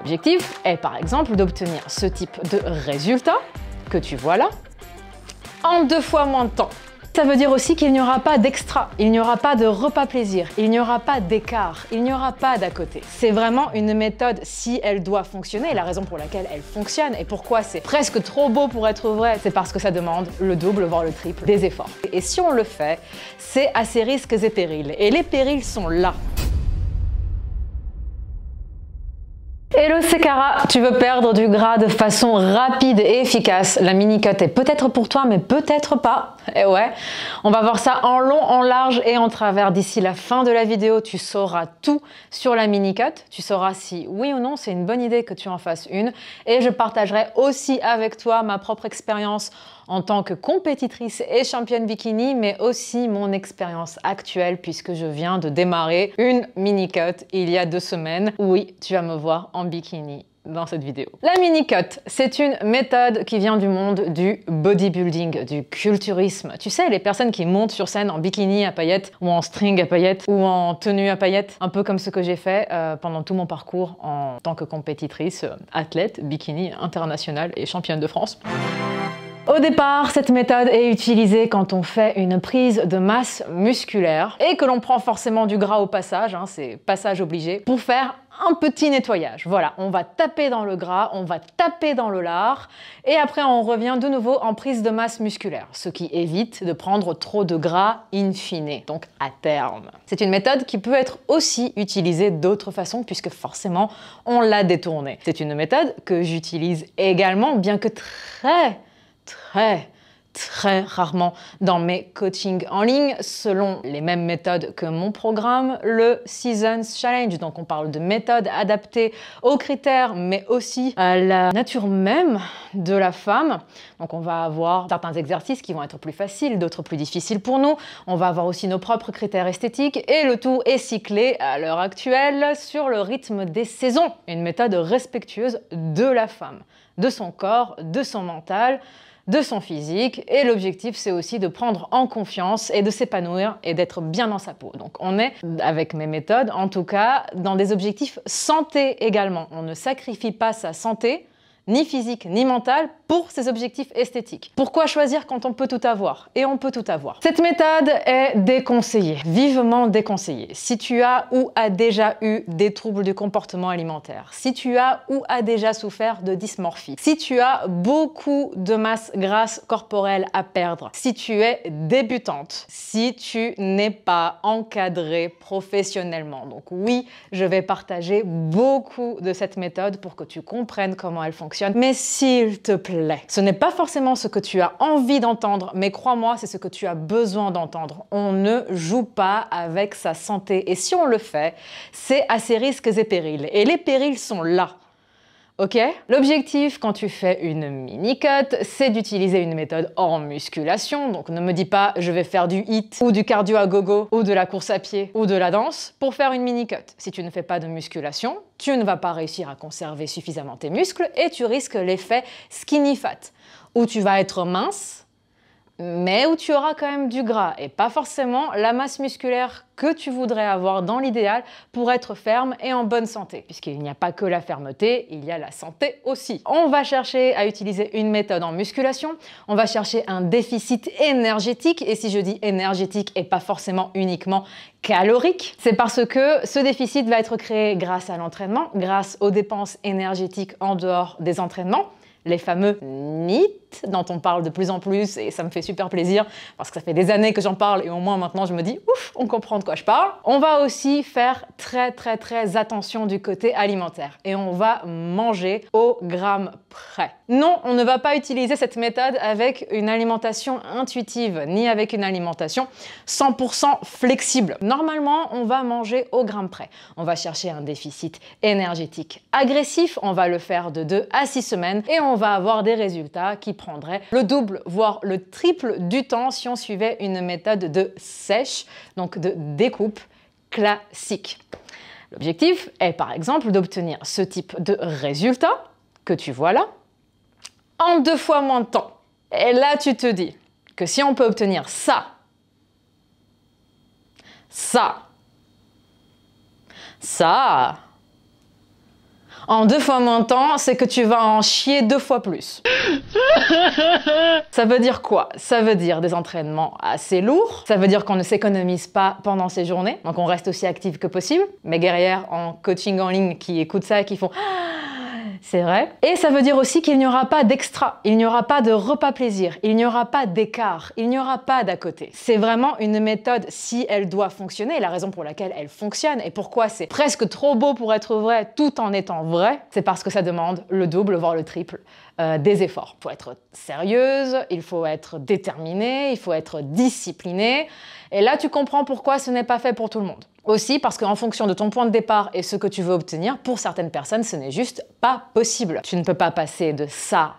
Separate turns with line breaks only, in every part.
L'objectif est par exemple d'obtenir ce type de résultat que tu vois là en 2 fois moins de temps. Ça veut dire aussi qu'il n'y aura pas d'extra, il n'y aura pas de repas plaisir, il n'y aura pas d'écart, il n'y aura pas d'à côté. C'est vraiment une méthode, si elle doit fonctionner, la raison pour laquelle elle fonctionne et pourquoi c'est presque trop beau pour être vrai, c'est parce que ça demande le double, voire le triple des efforts. Et si on le fait, c'est à ses risques et périls. Et les périls sont là. Hello, c'est Cara. Tu veux perdre du gras de façon rapide et efficace? La mini-cut est peut-être pour toi, mais peut-être pas. Et ouais, on va voir ça en long, en large et en travers. D'ici la fin de la vidéo, tu sauras tout sur la mini-cut. Tu sauras si oui ou non c'est une bonne idée que tu en fasses une. Et je partagerai aussi avec toi ma propre expérience en tant que compétitrice et championne bikini, mais aussi mon expérience actuelle puisque je viens de démarrer une mini-cut il y a 2 semaines. Oui, tu vas me voir en bikini dans cette vidéo. La mini-cut, c'est une méthode qui vient du monde du bodybuilding, du culturisme. Tu sais, les personnes qui montent sur scène en bikini à paillettes ou en string à paillettes ou en tenue à paillettes, un peu comme ce que j'ai fait pendant tout mon parcours en tant que compétitrice, athlète, bikini internationale et championne de France. Au départ, cette méthode est utilisée quand on fait une prise de masse musculaire et que l'on prend forcément du gras au passage, hein, c'est passage obligé, pour faire un petit nettoyage. Voilà, on va taper dans le gras, on va taper dans le lard et après on revient de nouveau en prise de masse musculaire, ce qui évite de prendre trop de gras in fine, donc à terme. C'est une méthode qui peut être aussi utilisée d'autres façons puisque forcément on l'a détournée. C'est une méthode que j'utilise également, bien que très rarement dans mes coachings en ligne selon les mêmes méthodes que mon programme, le Seasons Challenge. Donc on parle de méthodes adaptées aux critères mais aussi à la nature même de la femme. Donc on va avoir certains exercices qui vont être plus faciles, d'autres plus difficiles pour nous. On va avoir aussi nos propres critères esthétiques et le tout est cyclé à l'heure actuelle sur le rythme des saisons. Une méthode respectueuse de la femme, de son corps, de son mental, de son physique et l'objectif c'est aussi de prendre en confiance et de s'épanouir et d'être bien dans sa peau. Donc on est, avec mes méthodes en tout cas, dans des objectifs santé également. On ne sacrifie pas sa santé, ni physique ni mentale, pour ses objectifs esthétiques. Pourquoi choisir quand on peut tout avoir? Et on peut tout avoir. Cette méthode est déconseillée, vivement déconseillée. Si tu as ou as déjà eu des troubles du comportement alimentaire, si tu as ou as déjà souffert de dysmorphie, si tu as beaucoup de masse grasse corporelle à perdre, si tu es débutante, si tu n'es pas encadrée professionnellement. Donc oui, je vais partager beaucoup de cette méthode pour que tu comprennes comment elle fonctionne. Mais s'il te plaît, ce n'est pas forcément ce que tu as envie d'entendre, mais crois-moi, c'est ce que tu as besoin d'entendre. On ne joue pas avec sa santé. Et si on le fait, c'est à ses risques et périls. Et les périls sont là. Ok? L'objectif quand tu fais une mini-cut, c'est d'utiliser une méthode en musculation. Donc ne me dis pas je vais faire du HIIT ou du cardio à gogo ou de la course à pied ou de la danse pour faire une mini-cut. Si tu ne fais pas de musculation, tu ne vas pas réussir à conserver suffisamment tes muscles et tu risques l'effet skinny fat, où tu vas être mince, mais où tu auras quand même du gras et pas forcément la masse musculaire que tu voudrais avoir dans l'idéal pour être ferme et en bonne santé. Puisqu'il n'y a pas que la fermeté, il y a la santé aussi. On va chercher à utiliser une méthode en musculation, on va chercher un déficit énergétique, et si je dis énergétique et pas forcément uniquement calorique, c'est parce que ce déficit va être créé grâce à l'entraînement, grâce aux dépenses énergétiques en dehors des entraînements, les fameux NEAT dont on parle de plus en plus et ça me fait super plaisir parce que ça fait des années que j'en parle et au moins maintenant je me dis ouf, on comprend de quoi je parle. On va aussi faire très attention du côté alimentaire et on va manger au gramme près. Non, on ne va pas utiliser cette méthode avec une alimentation intuitive ni avec une alimentation 100% flexible. Normalement, on va manger au gramme près. On va chercher un déficit énergétique agressif, on va le faire de 2 à 6 semaines et on va avoir des résultats qui prendrait le double, voire le triple du temps si on suivait une méthode de sèche, donc de découpe classique. L'objectif est par exemple d'obtenir ce type de résultat que tu vois là en 2 fois moins de temps. Et là, tu te dis que si on peut obtenir ça En 2 fois moins de temps, c'est que tu vas en chier 2 fois plus. Ça veut dire quoi? Ça veut dire des entraînements assez lourds. Ça veut dire qu'on ne s'économise pas pendant ces journées. Donc on reste aussi actif que possible. Mes guerrières en coaching en ligne qui écoutent ça et qui font c'est vrai. Et ça veut dire aussi qu'il n'y aura pas d'extra, il n'y aura pas de repas plaisir, il n'y aura pas d'écart, il n'y aura pas d'à côté. C'est vraiment une méthode, si elle doit fonctionner, la raison pour laquelle elle fonctionne et pourquoi c'est presque trop beau pour être vrai tout en étant vrai, c'est parce que ça demande le double, voire le triple des efforts. Il faut être sérieuse, il faut être déterminée, il faut être disciplinée. Et là, tu comprends pourquoi ce n'est pas fait pour tout le monde. Aussi parce qu'en fonction de ton point de départ et ce que tu veux obtenir, pour certaines personnes, ce n'est juste pas possible. Tu ne peux pas passer de ça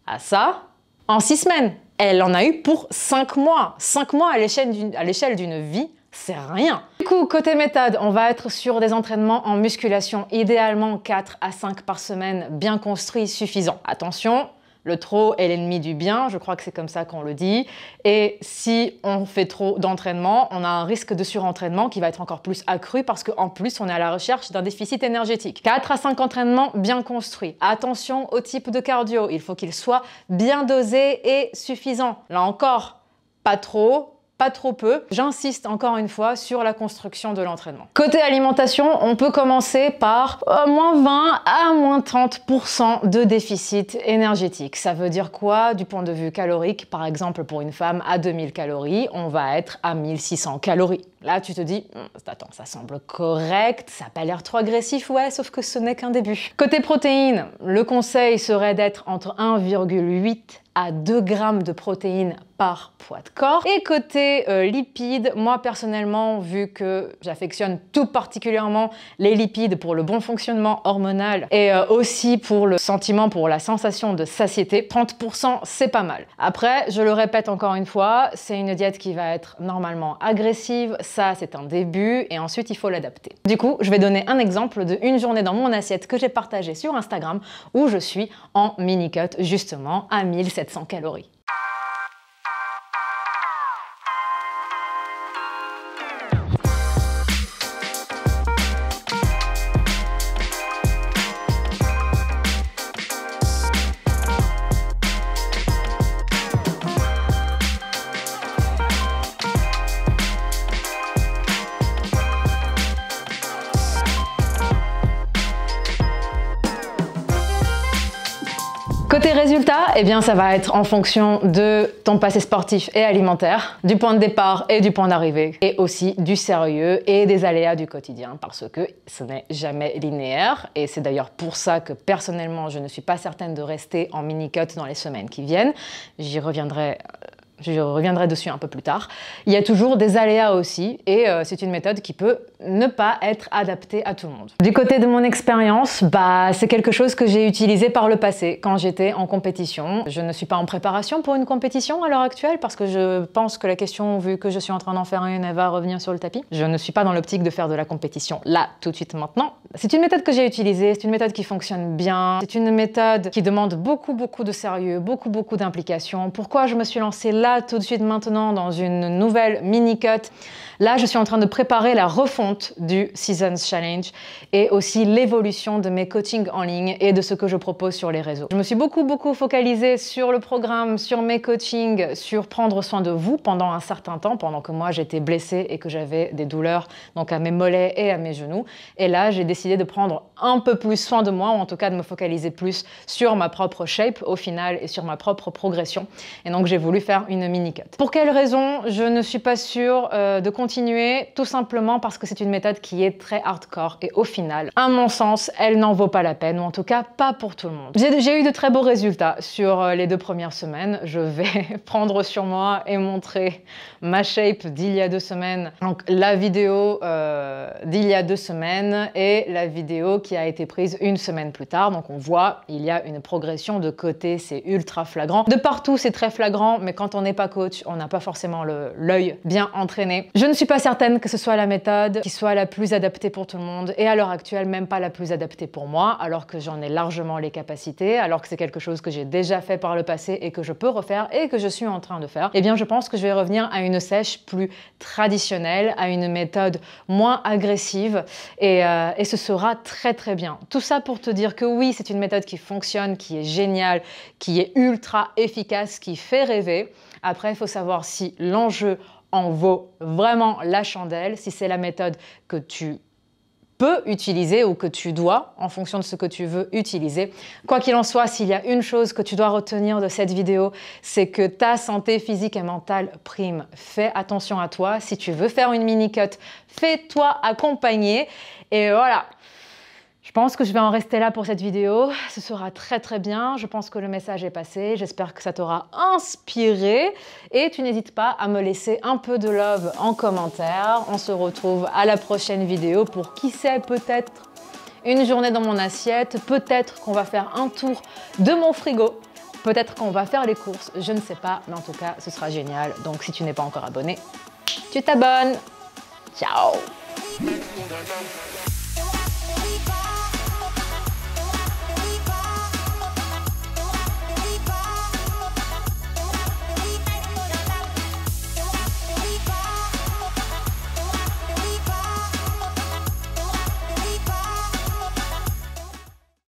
à ça en 6 semaines. Elle en a eu pour 5 mois. 5 mois à l'échelle d'une vie, c'est rien. Du coup, côté méthode, on va être sur des entraînements en musculation, idéalement 4 à 5 par semaine, bien construits, suffisants. Attention, le trop est l'ennemi du bien, je crois que c'est comme ça qu'on le dit. Et si on fait trop d'entraînement, on a un risque de surentraînement qui va être encore plus accru parce qu'en plus, on est à la recherche d'un déficit énergétique. 4 à 5 entraînements bien construits. Attention au type de cardio, il faut qu'il soit bien dosé et suffisant. Là encore, pas trop peu. J'insiste encore une fois sur la construction de l'entraînement. Côté alimentation, on peut commencer par moins 20 à moins 30% de déficit énergétique. Ça veut dire quoi du point de vue calorique? Par exemple, pour une femme à 2000 calories, on va être à 1600 calories. Là, tu te dis, attends, ça semble correct, ça n'a pas l'air trop agressif, ouais, sauf que ce n'est qu'un début. Côté protéines, le conseil serait d'être entre 1,8 à 2 grammes de protéines par poids de corps. Et côté lipides, moi personnellement, vu que j'affectionne tout particulièrement les lipides pour le bon fonctionnement hormonal et aussi pour le sentiment, pour la sensation de satiété, 30% c'est pas mal. Après, je le répète encore une fois, c'est une diète qui va être normalement agressive, ça c'est un début et ensuite il faut l'adapter. Du coup, je vais donner un exemple d'une journée dans mon assiette que j'ai partagée sur Instagram où je suis en mini-cut justement à 1700 calories. Côté résultat, eh bien ça va être en fonction de ton passé sportif et alimentaire, du point de départ et du point d'arrivée, et aussi du sérieux et des aléas du quotidien, parce que ce n'est jamais linéaire, et c'est d'ailleurs pour ça que personnellement je ne suis pas certaine de rester en mini-cut dans les semaines qui viennent. J'y reviendrai. Je reviendrai dessus un peu plus tard. Il y a toujours des aléas aussi et c'est une méthode qui peut ne pas être adaptée à tout le monde. Du côté de mon expérience, c'est quelque chose que j'ai utilisé par le passé quand j'étais en compétition. Je ne suis pas en préparation pour une compétition à l'heure actuelle parce que je pense que la question, vu que je suis en train d'en faire une, elle va revenir sur le tapis. Je ne suis pas dans l'optique de faire de la compétition là, tout de suite, maintenant. C'est une méthode que j'ai utilisée, c'est une méthode qui fonctionne bien, c'est une méthode qui demande beaucoup de sérieux, beaucoup d'implication. Pourquoi je me suis lancée là tout de suite maintenant dans une nouvelle mini-cut? Là, je suis en train de préparer la refonte du Seasons Challenge et aussi l'évolution de mes coachings en ligne et de ce que je propose sur les réseaux. Je me suis beaucoup focalisée sur le programme, sur mes coachings, sur prendre soin de vous pendant un certain temps, pendant que moi j'étais blessée et que j'avais des douleurs donc à mes mollets et à mes genoux. Et là, j'ai décidé de prendre un peu plus soin de moi, ou en tout cas de me focaliser plus sur ma propre shape au final et sur ma propre progression. Et donc j'ai voulu faire une mini-cut. Pour quelles raisons? Je ne suis pas sûre de continuer, tout simplement parce que c'est une méthode qui est très hardcore et au final, à mon sens, elle n'en vaut pas la peine, ou en tout cas pas pour tout le monde. J'ai eu de très beaux résultats sur les 2 premières semaines. Je vais prendre sur moi et montrer ma shape d'il y a 2 semaines. Donc la vidéo d'il y a 2 semaines et la vidéo qui a été prise 1 semaine plus tard. Donc on voit, il y a une progression de côté, c'est ultra flagrant. De partout, c'est très flagrant, mais quand on n'est pas coach, on n'a pas forcément l'œil bien entraîné. Je ne suis pas certaine que ce soit la méthode qui soit la plus adaptée pour tout le monde et à l'heure actuelle même pas la plus adaptée pour moi, alors que j'en ai largement les capacités, alors que c'est quelque chose que j'ai déjà fait par le passé et que je peux refaire et que je suis en train de faire. Eh bien je pense que je vais revenir à une sèche plus traditionnelle, à une méthode moins agressive et ce sera très très bien. Tout ça pour te dire que oui, c'est une méthode qui fonctionne, qui est géniale, qui est ultra efficace, qui fait rêver. Après, il faut savoir si l'enjeu en vaut vraiment la chandelle, si c'est la méthode que tu peux utiliser ou que tu dois en fonction de ce que tu veux utiliser. Quoi qu'il en soit, s'il y a une chose que tu dois retenir de cette vidéo, c'est que ta santé physique et mentale prime. Fais attention à toi. Si tu veux faire une mini-cut, fais-toi accompagner. Et voilà. Je pense que je vais en rester là pour cette vidéo. Ce sera très très bien. Je pense que le message est passé. J'espère que ça t'aura inspiré. Et tu n'hésites pas à me laisser un peu de love en commentaire. On se retrouve à la prochaine vidéo pour, qui sait, peut-être une journée dans mon assiette. Peut-être qu'on va faire un tour de mon frigo. Peut-être qu'on va faire les courses. Je ne sais pas. Mais en tout cas, ce sera génial. Donc si tu n'es pas encore abonné, tu t'abonnes. Ciao!